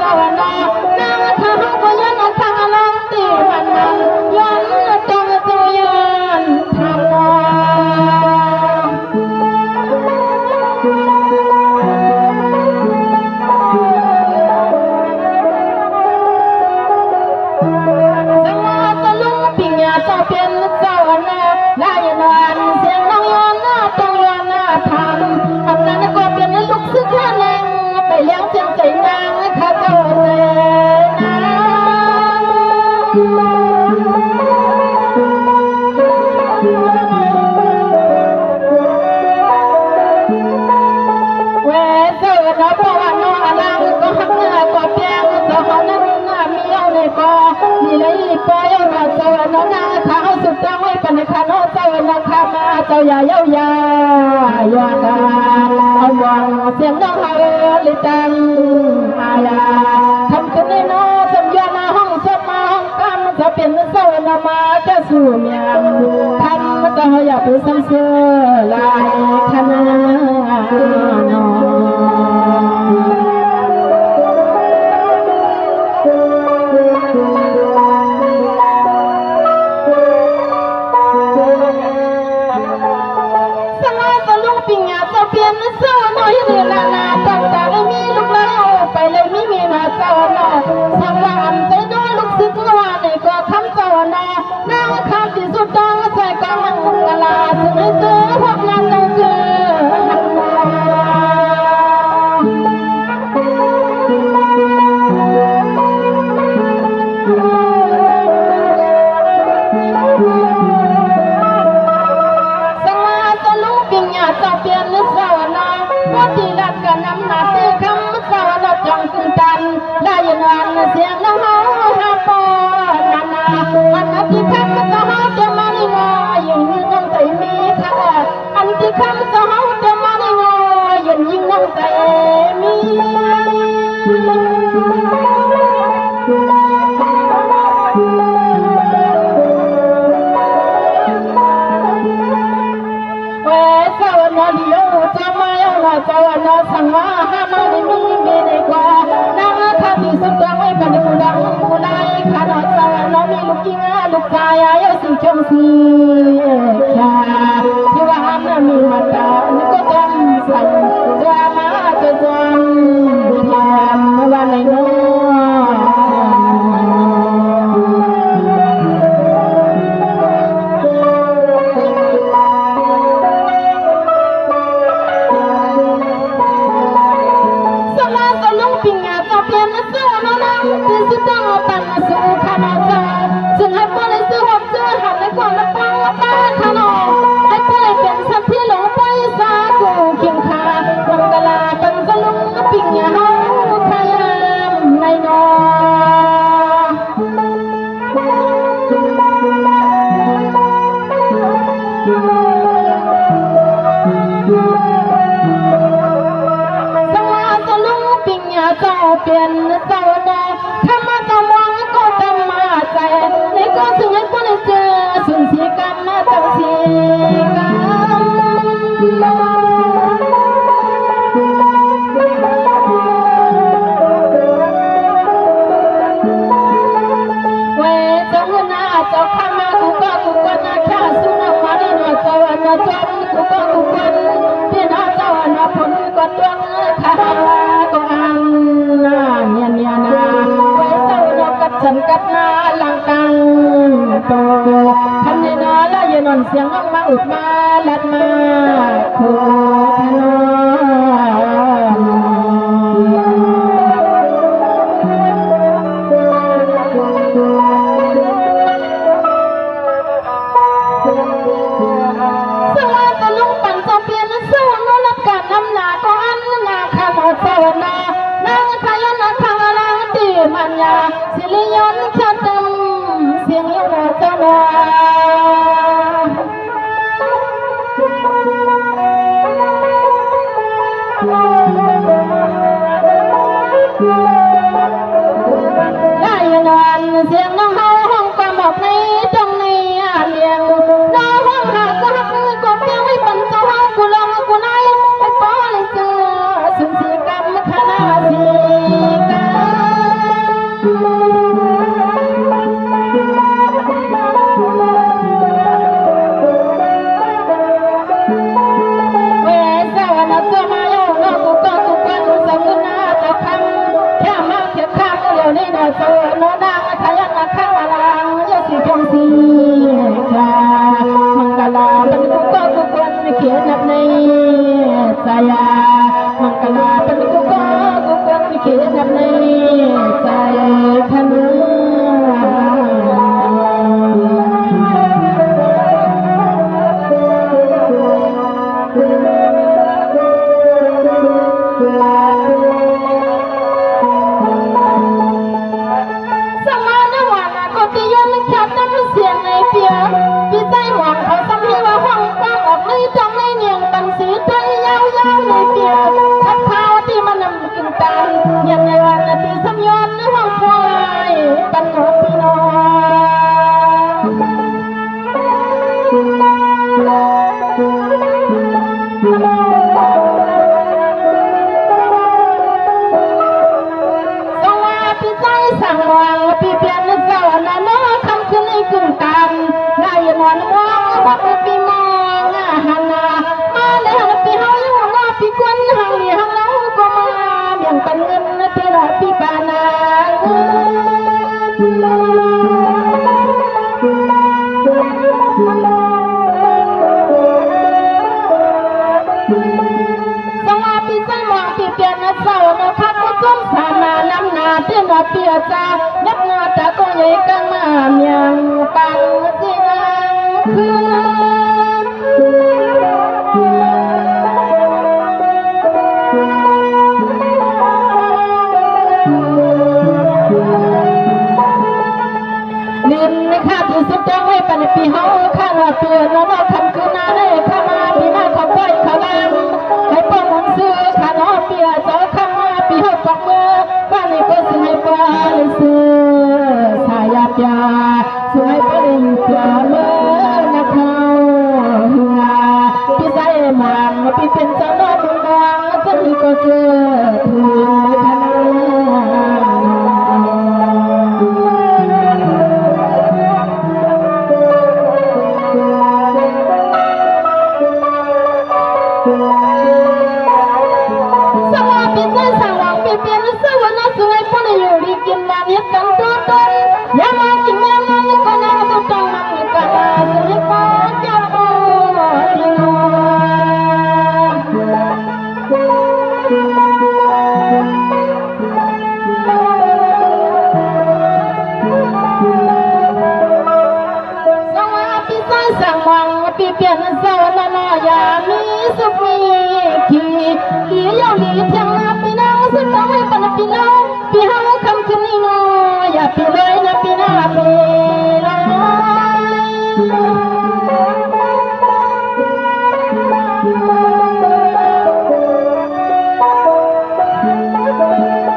จ้าหน้านั่งข้าวก็ยันทางลงตีมันย้อนจังเจ้ายันทำนเจ้าเป็นเจ้าหน้าได้นานเสียงน้องย้อนหน้าต้องย้อนหน้าทำอันนั้นก็เป็นลูกศิษย์แรงไปเลี้ยงเสียงใจนางข้าเจ้าเจนาเวเจ้าเนาะเพราะว่าน้องอลังก็หักเนื้อก็แปลงเจ้าเขานั้นมีเอาในก็มีเลยปล่อยว่าเจ้าน้องนางข้าสุดจังไว้ปัญหาโน้เจ้าน้องข้ามาเจ้าอย่าเย้ายาอย่าดาเอาหวังเสียงน้องหาลิตังอาญาทำกันในน้อสัญญาห้องสมาห้องกำจะเป็นเจ้านามาจะสู่เมียงทำเจ้าอย่าไปซ้ำเสือลายขนาน้องเปลี่ยนเสื้อหน่อยเดือนละตั้งแต่ไม่มีลูกแล้วไปเลยไม่มีมาเจ้าหน้าสังวานใจด้วยลูกศิษย์ว่าในก็คำเจ้าหน้านั่งคำที่สุดดังใส่กำลังกลาถึงให้เจอพวกงานต้องเจอเจ้าเปลี่ยนเจ้าหน้าว่าที่รักกันน้ำหนักที่คำเจ้าหน้าจังคืนกันได้ยินวันเสียงน้องหาปอนานาอันที่คำเจ้าหาเจ้ามาในงอยิ่งน้องใจมีค่ะอันที่คำเจ้าหาเจ้ามาในงอยิ่งน้องใจมีเจ้ามาเอาละเจ้าหน้าสังวาหามาในมีในกว่านั่งข้าที่สุดตัวไม่เป็นผู้ดังผู้ใดข้าหน้าเจ้าหน้ามีลูกยิงลูกชายอายุสิงสีค่ะที่ว่าหน้ามีมาตานี่ก็จำสั่งจะมาจะจงบุญยามวันไหนน้อที่สุดต้องตั้งสู้ข้าน้องจ้าซึ่งให้พวกเราสู้หัวใจหันในความรักป้าข้าน้องให้พวกเราเป็นสัตว์ที่หลงไปสากูเคียงข้าวังกลาตั้งจะลุงปิ่งยาขยามในน้องสังวาจะลุงปิ่งยาเจ้าเปลี่ยนเจ้าหน้าทำมาจะมองก็ทำมาใจในก็สิ่งให้คนเจอสิ่งที่กรรมมาตั้งสิ่งกรรมเวเจ้าหน้าเจ้าข้ามากูก็น่าแค่สุนัขมาในหน้าเจ้าหน้าจนกูก็ที่หน้าเจ้าหน้าผลก็จ้องข้าก็อันเนี่ยนะฉันกับนาลังกังโตทำในนาละยนอนเสียงน้องมาอุดมาลัดมาโคทนสลาจะลุงปั่นจะเปลี่ยนเสื้อน้องรับการน้ำหนาก็อันนาข้าหมดเจ้าหน้านางขยันทางอะไรตีมันยาสิริยนต์ขัดดำเสียงยนต์จะมาได้ยินวันเสียงน้องเฮาห้องความบอกในตรงนี้เลี้ยงน้องห้องหาก็หักก็เพียงให้ปั่นเจ้าเฮากูลองกูไล่ไปป้อเลยเจอสิ่งสีกรรมขนาดสีกรรม นำในใจขนสมานวันก็จะยันขัดน้ำเสียงในเปียพี่ใจหวังเขาซ้ำให้ว่าห้องกว้างออกในจำในเนียงตันสีใจยาวๆในเปียทัดข้าวที่มันนำกินตันยังไงวันที่สมยนในห้องควายตันหอพี่น้สั่งวางปีเปลี่ยนเจ้าหน้าน้อคำขึ้นในกึ่งตันนายนอนมองว่าปีมองหันหน้ามาเลยหันปีเฮาอยู่รอปีกวนหังนี่หังเราก็มาเบี่ยงปันเงินที่รอปีปานาสวัสดีใจมองปีเปลี่ยนเจ้าหน้าพักก็จมสามาน้ำนาที่รอปีจ้านับเงาตาก็ใหญ่กันมาเมียงปังสินังคือลินข้าที่สุดจะไว้ปันปีเฮาข้าว่าเปลี่ยนแล้วเราทำคือนาได้ข้ามาปีมาขอบไปขาวงให้ป้องมันซื้อข้าน้อเปลี่ยนเจ้าข้ามาปีเฮาปักมือบ้านนี้ก็สิให้ป้าเลยซื้อสายาปยาสวยไปอยู่ปลาเมื่อนักเขาหัวพี่ใจมันพี่เป็นเจ้าน้อบุญบางจะมีก็เจอถึงขนาดสวัสดีใจสั่งหวังเปลี่ยนสวรรค์สวยพออยู่ดีกินมาเนี้ยกันตัวต้นยามากินแม่มันก็น่าสุดจังมันก็น่าสวยพอเจ้าโอ้สวัสดีใจสั่งหวังเปลี่ยนสวรรค์ยามีสุขีขีลียาลีเทียงนาปีนาสุดท้ายปันปีนาปีเฮาคำคืนนี้น้อยอย่าปีเลยนะปีนาปีลอย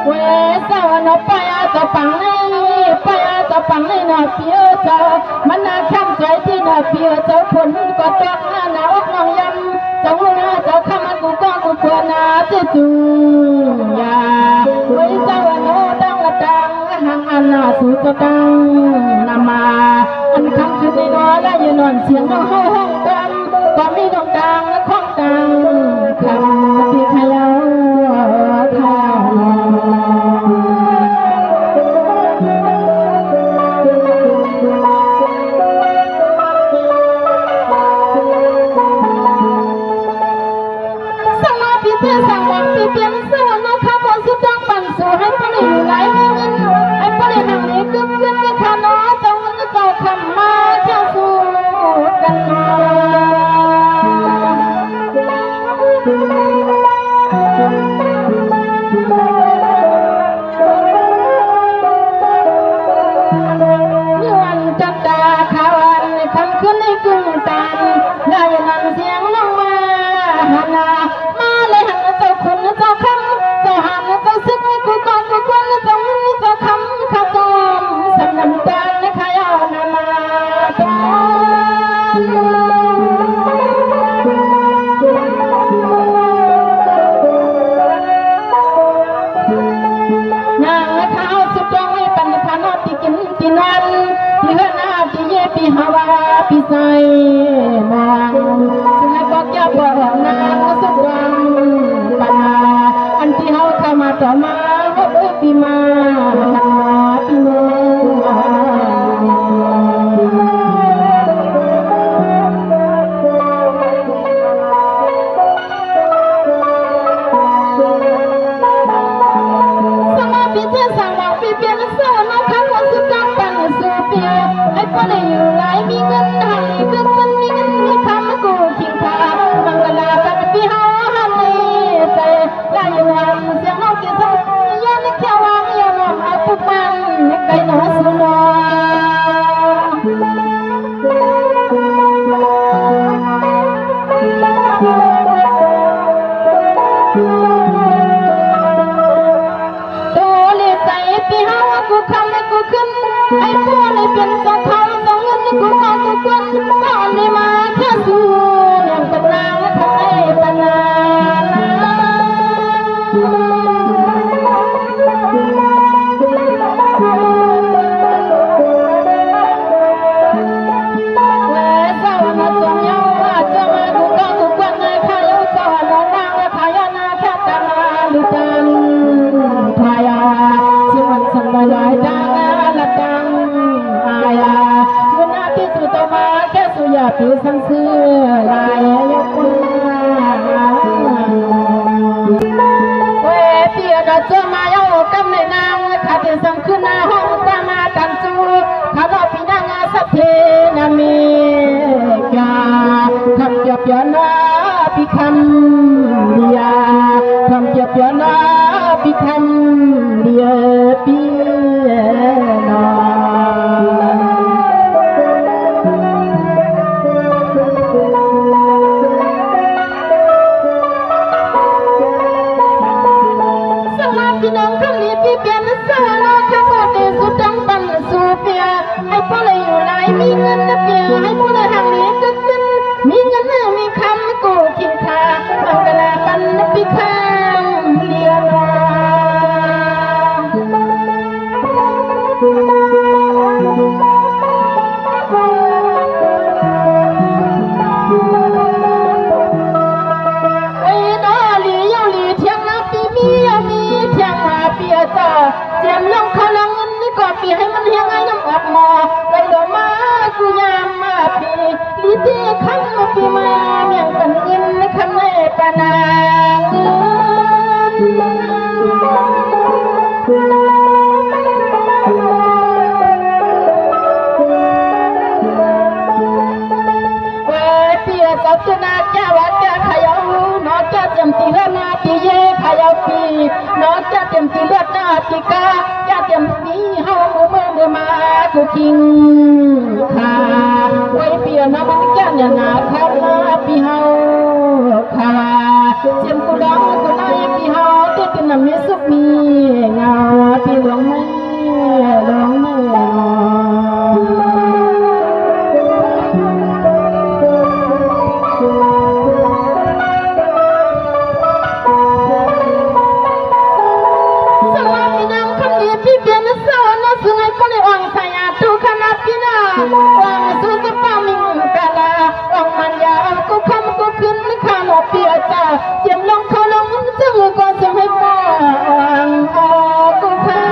เวสาวน้อยไปอาจะปังเลยไปอาจะปังเลยนะปีเจ้ามันน่าข้ามใจที่นะปีเจ้าคนก็ต้องหน้าอกน้องยำเจ้าหน้าเจ้าข้ามันกูก็กูควรนะจะจูยาไว้เจ้าโน้ดังละดังห่างอันน่าสูจะดังนามาอันคำคือในน้อยและยืนนอนเสียงน้องห้องกันก็มีดวงดังและของดังคำที่ขยาวทาสั่งหวังปีเปลี่ยนสวรรค์ข้าบอกสุดจังปั่นสู่ให้ปนิอยู่ไหลให้เงินให้ปนิหนังนี้กึ่งขึ้นในขาน้อเจ้าเงินเจ้าคำมาเจ้าสู้กันมาเมื่อวันจับตาขาวันคำขึ้นในกึ่งตันได้ยินเสียงน้องมาหานามาเลยหันเจ้าคุณเจ้าคำเจ้าหันเจ้าซึกกูก่อนกูควรเจ้าเงินเจ้าคำข้าจอมสำน้ำตาลขายเอานามาตอนางข้าวสุดยอดปันขานอที่กินที่นั่นที่เฮือนาที่เย่ปีฮาวาปีใจมองซึ่งให้บอกอย่าบอกนางสุดวังปัญหาอันที่เฮาเข้ามาต่อมาว่าปีมาปีโนส เปลี่ยนเสื้อมาขันหัวสุดดังปันสูเปียไอ้คนอยู่ไหนมีเงินหันคือเงินมีเงินมีคำกูขิงพามังกลาปันปีเฮาหันนี่ใจลายวันเสียงน้องกี่สักยันแค่วางยันวางเอาปุ๊บมันไก่หนูสุนทไอ้พวกนี้เป็นสองเขาสองเงินกูก็กูกวนก่อนได้มาแค่สู้ยังเป็นนางทำไมเป็นนางเมื่อเช้ามาจงยาวมาจะมากูก็กูกวนในข้าวเจ้าน้องนางและขายนาแค่ตาลูกกันพายาชิวันสันลอยดังดังอายาเมื่อนาที่สุดต่อมาแค่สุยาปีสังเสือลายยกเวทีก็จะมาเอากำในนางขาดสังขึ้นหน้าห้องตามาตันจูขาดปีนางสัพเพนามีกาคำเปียบยานาพิคำเดียคำเปียบยานาพิคำเดียปีพี่น้องคำนี้พี่เปลี่ยนเสื้อน้องข้าพเจ้าสุดดังปันสูเปียให้พ่อเลยอยู่ไหนมีเงินเปียให้พ่อเลยทางนี้ก็ขึ้นมีเงินมีคำกูกินขาบังกลาปันพี่ข้างเลียนเจียมลงเขาลงเงินนี่ก็ปีให้มันเฮียงไอ้น้ำออกหมอไปดอกมากูยามมาปีลีที่ขันมาปีมาเมียงกันเงินในขันในปานางเว้ยเปียสัตนาแก้วแก้ขยาวน้อแก้เจียมตีละนาตีเย่ขยาวปีน้อแก้เจียมตีเลือดนาตีกาแก้เจียมตีเฮาหมูเมื่อมากูคิงขาไว้เปียน้อมันแก้เนี่ยนาข้าวปีเฮาขาเจียมกูร้องกูไล่ปีเฮาที่เป็นน้ำมีสุกมีเงาปีหลวงไม่หลวงไม่เจียมลงเขาลงจึงก็จะให้ป้องกูเขา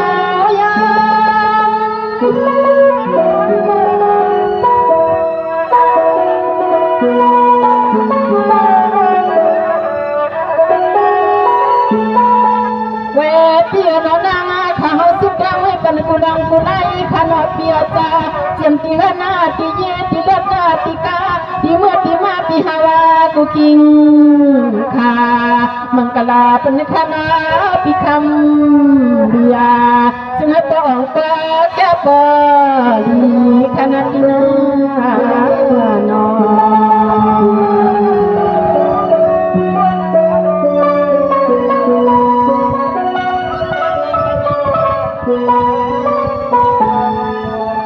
เวทีเรานางข้าวสุกางให้กันกูดังกูไล่ขนมเปียจ้าเจียมตีละหน้าตีเย่ตีเลือดหน้าตีกาตีเมื่อตีมาตีฮาวากูกิงขามังกลาเป็นคณะพิคำเบียจึงให้ปองปลาแก้ปอลีคณะกินานอ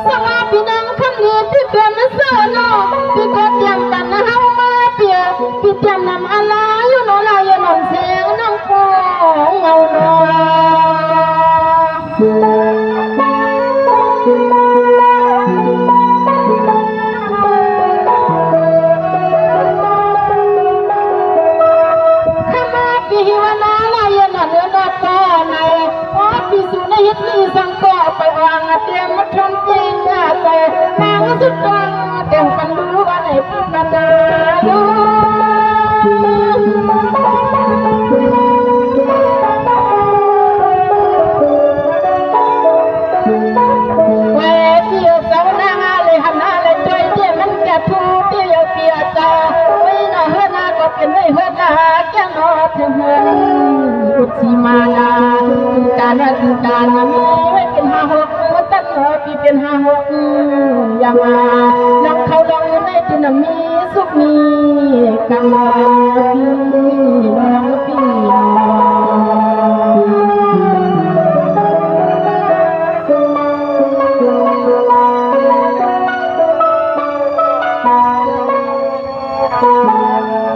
สวัสดีน้องคำนี้ที่เป็นเสื้อนอที่กดยังตันเฮามาเปียพี่เตรียมนำอะไรอยู่โนลายนอนเสียงน้องฟองเงาหนอข้ามาปีหิวนาลายนอนเนื้อดอดก่อในพอปีสูในฮิตนี้สังก่อไปวางเตรียมมาชนจริงแต่นางสุดฟังเต็มปันดูว่าไหนพี่ปันดาลู กำลังน้องพี่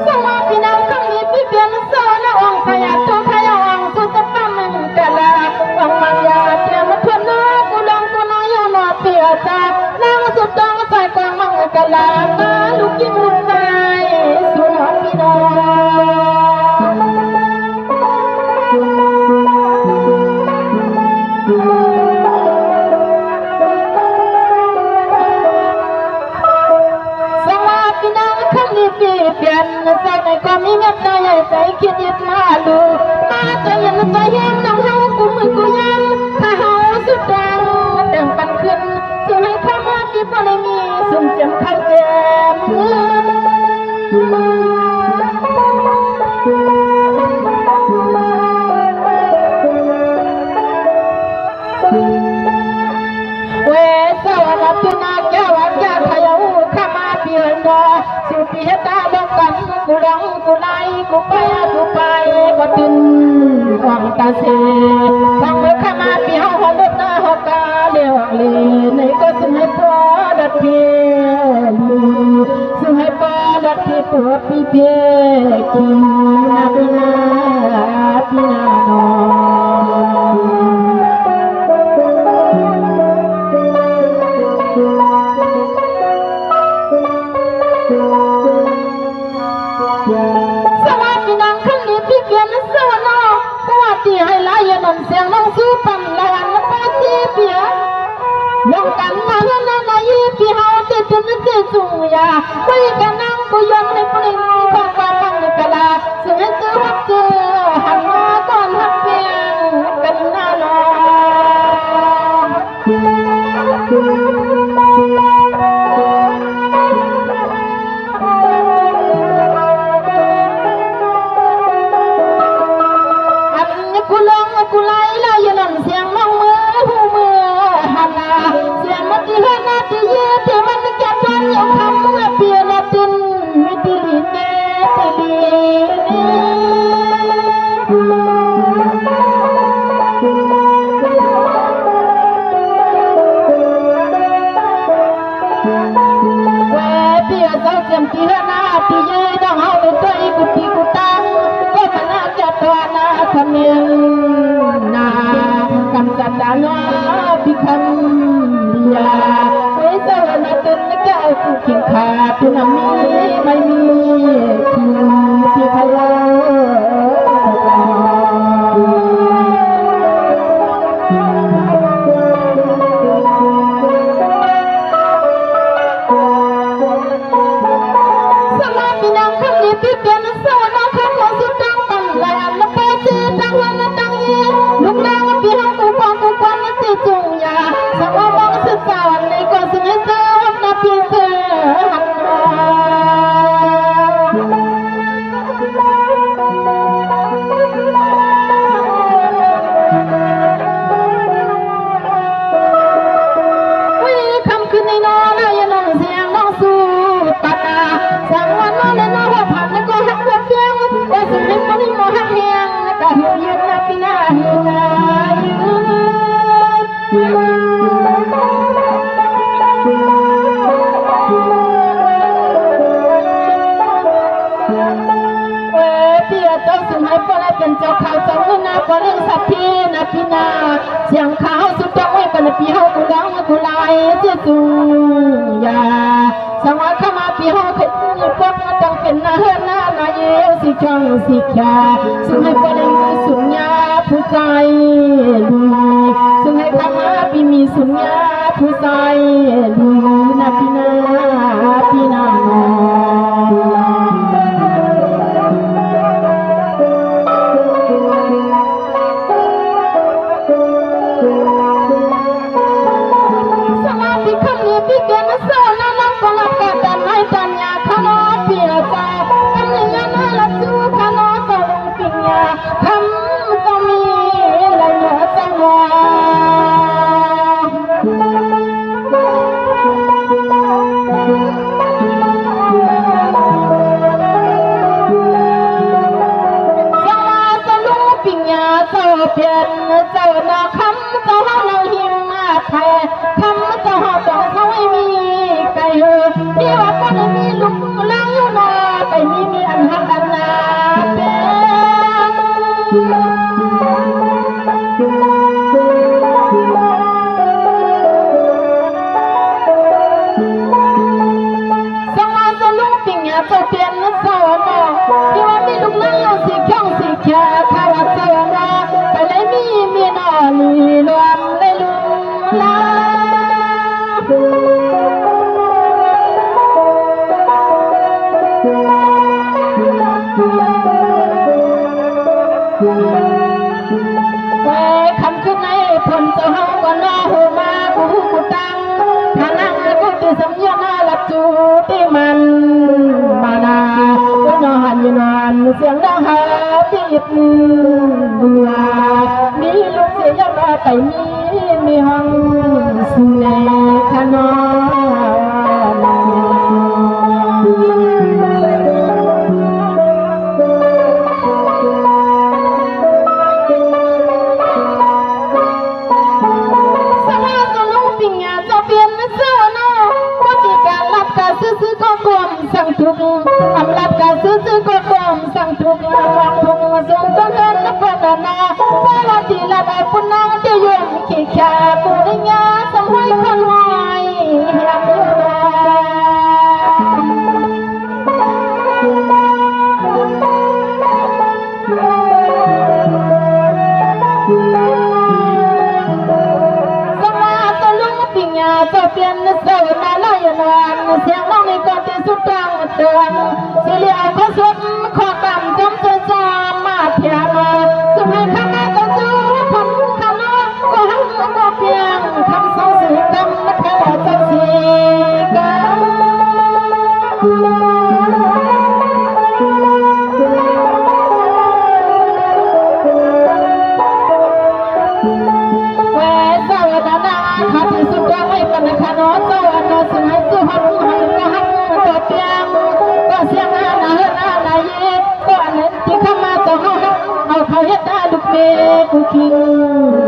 สวัสดีน้องคำนี้พี่เปลี่ยนโซนองพยาตัวพยาองสุดตามึงกะลาองมังยาเทียมเพื่อนน้ากูลองกูน้อยนอเปียจากนางสุดดองใส่กวางมังกะลามาลูกกินลูกใจสุนทรพี่น้องสวัสดีน้องคำนี้พี่เปลี่ยนใจในความมีเมตตาใหญ่ใจคิดยึดมาดูมาใจเย็นใจแห้งน้องเฮากูมือกูยังถ้าเฮาสุดดังดังปันขึ้นจะให้ข้ามาพี่บ่ได้มีสุ่มเจ็มข้าวแจมเวสวรรค์ตุนาแก้วแก้วขยาวข้ามาเปลี่ยนดอสุปีเหตาลงกันกูร้องกูไล่กูไปก็ตื่นหวังตาเสฟังเมื่อข้ามาปีห้องรถหน้าหอกาเลี้ยวเลี้ยในก็ซึ่งให้พอดัดเพียซึ่งให้พอดัดเพียปวดพี่เพียกินนาพี่นาโนสวัสดีนางขึ้นนี้พี่เพียนสวัสดีสวัสดีให้ลายนนเสียงน้องสู้ปั่นละวันละป้าเจี๊ยบลงกันมาแล้วนะนายพี่เฮาเจ็ดจุดจุงยาไปกันนั่งกูย้อนในปริงของความบังกะลาเสือเสือฮักเจอหันมาก่อนฮักเพียงกันหน้าน้กูลงกูไล่ลายนนเสียงน้องมือหูมือหันลาเสียงมันที่หันหน้าที่เย่ที่มันจะตอนยังทำเมื่อเปลี่ยนตินไม่ตีลีเน่ตีลีเปียเจ้าเสียงที่หันหน้าที่เย่ต้องเอาไปตัวอีกุตีกุตังก็มันน่าจะตัวน่าทำเนียนนาคำสัตย์นาพิคันเดียไว้เจ้าหน้าตื่นแก้วกูเขียงขาดที่น้ำมีไม่มีคิวที่พะเลาสวัสดีน้องคำนี้พี่เปลี่ยนสวัสดีคำว่าสุดดังปั่นลายอันละไปเจอดังวันละดังยีลูกนางพี่เฮากูปองนั่นจีจุงยาสมองมองสุดสาวในก็สิ่งเจอนับพี่เสือหันคำคืนในนอนอย่านอนเสียงน้องสู้ปัดนาสังวันนอนในนอนหัวผัดแล้วก็หักหัวเพียงก็สิ่งนี้มันไม่มองหักเพียงแต่หัวยืนนะพี่นายืนเปียเจ้าสุให้ปลาเป็นเจ้าข่าวเจ้าเงินนาปลาเรื่องสัตว์ที่นาพี่นาเสียงขาวสุดจ้องไว้ปนปีเฮากูร้องกูไล่เจ้าจุยาสังวาเข้ามาปีเฮาเคยมีพวกมาต้องเป็นนาเฮือนนาเยี่ยวสิช่องสิแค่สุให้ปลามีสุญญาผู้ใจดีสุให้เข้ามาปีมีสุญญาผู้ใจดีนาพี่นาพี่นาพี่เกณฑ์โซน่ารักก็รักกันแต่ไม่ตัญญาขนอเปียใจคำนี้น่ารักจูขนอจะลงปิญญาคำจะมีอะไรเหนือจังหวะ ติดมีลูกเสียยังมาไปมีห้องสุในขนซื้อก็กลมสั่งทุกอำลับการซื้อก็กลมสั่งทุกวางทุกส่งต้นเงินนับวันนาเมื่อวันที่ละได้ปุ่นน้องเดียวยมขี้ขาปุริยาสมัยคนหอยเฮียมือจะเปลี่ยนเสื้อมาลายนวลเสียงน้องในก่อนที่สุดกลางเดือนสิเลียวเขาสุดขอดำจมจะจามาเทียมสุดให้ข้ามาจะจูทำข้ามาก็หันก็เพียงทำสองสีดำมาแค่จะสีกันข้าที่สุดก็ไม่เป็นขนมตัวน้อยสุดให้สุดหันก็หันก็เตียงก็เสียงอาณาก็อันที่ข้ามาจะเอาเขาเฮ็ดได้ลูกเมย์กูคิง